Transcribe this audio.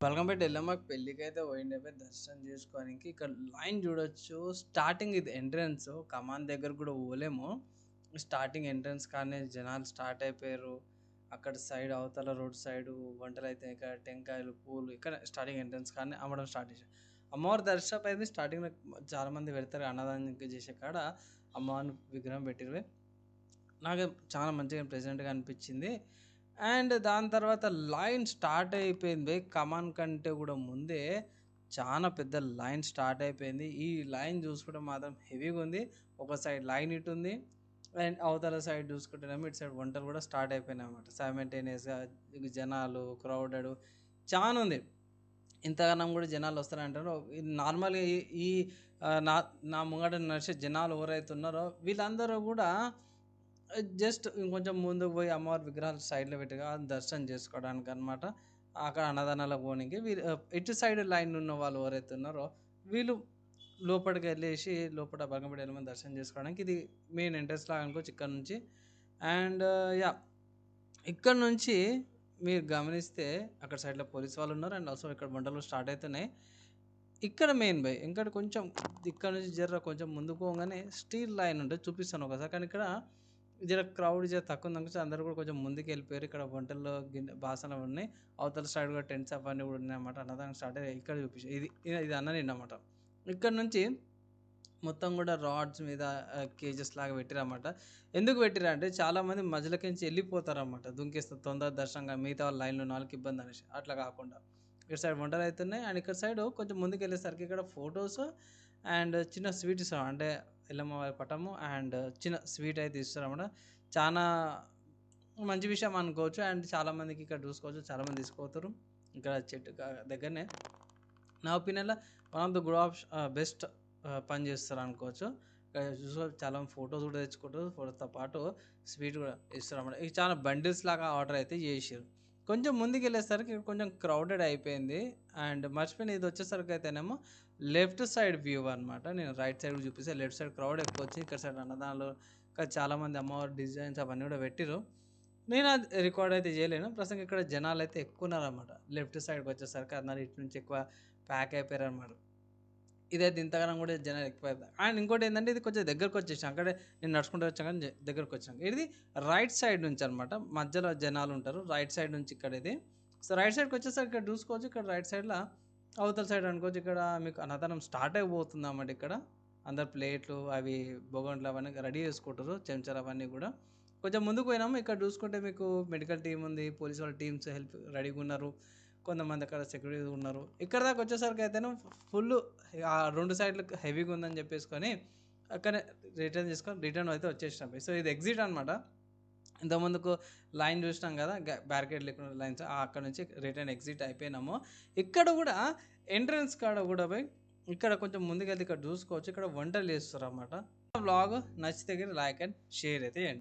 బల్కంపేట ఎల్లమ్మకి పెళ్ళికైతే పోయిండే పోయి దర్శనం చేసుకోనికి ఇక్కడ లైన్ చూడొచ్చు. స్టార్టింగ్ ఇది ఎంట్రన్స్ కమాన్ దగ్గర కూడా పోలేము. స్టార్టింగ్ ఎంట్రన్స్ కానీ జనాలు స్టార్ట్ అయిపోయారు. అక్కడ సైడ్ అవతల రోడ్ సైడ్ వంటలు అయితే ఇక్కడ టెంకాయలు పూలు ఇక్కడ స్టార్టింగ్ ఎంట్రన్స్ కానీ అమ్మడం స్టార్ట్ చేశారు. అమ్మవారి దర్శనం అయితే స్టార్టింగ్లో చాలా మంది పెడతారు అన్నదానం చేసే కాడ అమ్మవారిని విగ్రహం పెట్టిరు. నాకు చాలా మంచిగా ప్రెజెంట్గా అనిపించింది. అండ్ దాని తర్వాత లైన్ స్టార్ట్ అయిపోయింది. కమాన్ కంటే కూడా ముందే చాలా పెద్ద లైన్ స్టార్ట్ అయిపోయింది. ఈ లైన్ చూసుకుంటే మాత్రం హెవీగా ఉంది. ఒక సైడ్ లైన్ ఇటు ఉంది అండ్ అవతల సైడ్ చూసుకుంటేనేమో ఇటు సైడ్ వంటలు కూడా స్టార్ట్ అయిపోయినాయి అన్నమాట. సైమల్టేనియస్గా జనాలు క్రౌడెడ్ చాలా ఉంది. ఇంతగానం కూడా జనాలు వస్తారంటారు. నార్మల్గా ఈ ఈ నా నా ముంగట నడిచే జనాలు ఎవరైతే ఉన్నారో వీళ్ళందరూ కూడా జస్ట్ ఇంకొంచెం ముందుకు పోయి అమ్మవారి విగ్రహాలు సైడ్‌లో పెట్టిగా దర్శనం చేసుకోవడానికి అనమాట. అక్కడ అన్నదానాలకు పోనీకి వీళ్ళు ఇటు సైడ్ లైన్ ఉన్న వాళ్ళు ఎవరైతే ఉన్నారో వీళ్ళు లోపలికెళ్ళేసి లోపట బగంపేట ఎల్లమ్మని దర్శనం చేసుకోవడానికి ఇది మెయిన్ ఎంట్రన్స్ లాగా అనుకోవచ్చు ఇక్కడ నుంచి. And yeah! ఇక్కడ నుంచి మీరు గమనిస్తే అక్కడ సైడ్‌లో పోలీస్ వాళ్ళు ఉన్నారు. అండ్ ఆల్సో ఇక్కడ మంటలు స్టార్ట్ అయితున్నాయి. ఇక్కడ మెయిన్ బై ఇంకోటి కొంచెం ఇక్కడ నుంచి జర కొంచెం ముందుకు పోగానే స్టీల్ లైన్ ఉంటది. చూపిస్తాను ఒకసారి. కానీ ఇక్కడ క్రౌడ్ తక్కువ ఉందనిపిస్తే అందరూ కూడా కొంచెం ముందుకు వెళ్ళిపోయారు. ఇక్కడ వంటల్లో బాసనలు ఉన్నాయి. అవతల సైడ్ కూడా టెంట్స్ అవన్నీ కూడా ఉన్నాయన్నమాట. అన్నదానం స్టార్ట్ అయ్యాయి. ఇక్కడ చూపించారు. ఇది అన్నమాట. ఇక్కడ నుంచి మొత్తం కూడా రాడ్స్ మీద కేజెస్ లాగా పెట్టిరన్నమాట. ఎందుకు పెట్టిరంటే చాలామంది మధ్యలోకించి వెళ్ళిపోతారన్నమాట. దుంకేస్తారు తొందర దర్శనంగా మిగతా వాళ్ళ లైన్‌లో ఉన్న వాళ్ళకి ఇబ్బంది అనేసి. అట్లా కాకుండా ఇటు సైడ్ వంటలు అయితున్నాయి. అండ్ ఇక్కడ సైడ్ కొంచెం ముందుకెళ్ళేసరికి ఇక్కడ ఫోటోస్ అండ్ చిన్న స్వీట్ ఇస్తారు. అంటే ఎల్లమ్మ వారి పటము అండ్ చిన్న స్వీట్ అయితే ఇస్తారన్నమాట. చానా మంచి విషయం అనుకోవచ్చు. అండ్ చాలామందికి ఇక్కడ చూసుకోవచ్చు. చాలామంది తీసుకుపోతారు. ఇక్కడ చెట్టు దగ్గరనే నా ఒపీనియన్‌లో one of the good best పని చేస్తారు అనుకోవచ్చు. ఇక్కడ చాలా ఫోటోస్ కూడా తెచ్చుకుంటారు. ఫోటోతో పాటు స్వీట్ కూడా ఇస్తారన్నమాట. ఇవి చాలా బండిల్స్ లాగా ఆర్డర్ అయితే చేసిర్రు. కొంచెం ముందుకెళ్ళేసరికి కొంచెం క్రౌడెడ్ అయిపోయింది. అండ్ మర్చిపోయిన ఇది వచ్చేసరికి అయితేనేమో లెఫ్ట్ సైడ్ వ్యూ అనమాట. నేను రైట్ సైడ్ చూపిస్తే లెఫ్ట్ సైడ్ క్రౌడ్ ఎక్కువ వచ్చింది. ఇక్కడ సైడ్ అన్నదానాలు ఇంకా చాలామంది అమ్మవారి డిజైన్స్ అవన్నీ కూడా పెట్టిర్రు. నేను అది రికార్డ్ అయితే చేయలేను. ప్రస్తుతం ఇక్కడ జనాలు అయితే ఎక్కువ ఉన్నారన్నమాట. లెఫ్ట్ సైడ్కి వచ్చేసరికి అందరు ఇటు నుంచి ఎక్కువ ప్యాక్ అయిపోయారన్నమాట. ఇదైతే ఇంతగానం కూడా జనాలు ఎక్కువైపోయారు. అండ్ ఇంకోటి ఏంటంటే ఇది కొంచెం దగ్గరకు వచ్చేసాం. అక్కడే నేను నడుచుకుంటూ వచ్చాను కానీ దగ్గరకు వచ్చాను. ఇది రైట్ సైడ్ నుంచి అనమాట. మధ్యలో జనాలు ఉంటారు. రైట్ సైడ్ నుంచి ఇక్కడ ఇది. సో రైట్ సైడ్కి వచ్చేసరికి ఇక్కడ చూసుకోవచ్చు. ఇక్కడ రైట్ సైడ్లో అవతల సైడ్ అనుకోవచ్చు. ఇక్కడ మీకు అన్నదానం స్టార్ట్ అయిపోతుంది అన్నమాట. ఇక్కడ అందరు ప్లేట్లు అవి బొగంట్లు అవన్నీ రెడీ చేసుకుంటారు. చెంచాలు అవన్నీ కూడా కొంచెం ముందుకు పోయినాము. ఇక్కడ చూసుకుంటే మీకు మెడికల్ టీం ఉంది. పోలీస్ వాళ్ళ టీమ్స్ హెల్ప్ రెడీగా ఉన్నారు. కొంతమంది అక్కడ సెక్యూరిటీ ఉన్నారు. ఇక్కడ దాకా వచ్చేసరికి అయితేనే ఫుల్ ఆ 2 సైడ్‌లు హెవీగా ఉందని చెప్పేసుకొని అక్కడనే రిటర్న్ అయితే వచ్చేసినాం. సో ఇది ఎగ్జిట్ అనమాట. ఇంతకుముందుకు లైన్ చూసినాం కదా! బ్యారికేడ్ లేకుండా లైన్స్ అక్కడ నుంచి రిటర్న్ ఎగ్జిట్ అయిపోయినాము. ఇక్కడ కూడా ఎంట్రన్స్ కాడ కూడా పోయి ఇక్కడ కొంచెం ముందుకెళ్తే ఇక్కడ చూసుకోవచ్చు. ఇక్కడ వంటలు చేస్తారన్నమాట. వ్లాగ్ నచ్చితే లైక్ అండ్ షేర్ అయితే చేయండి.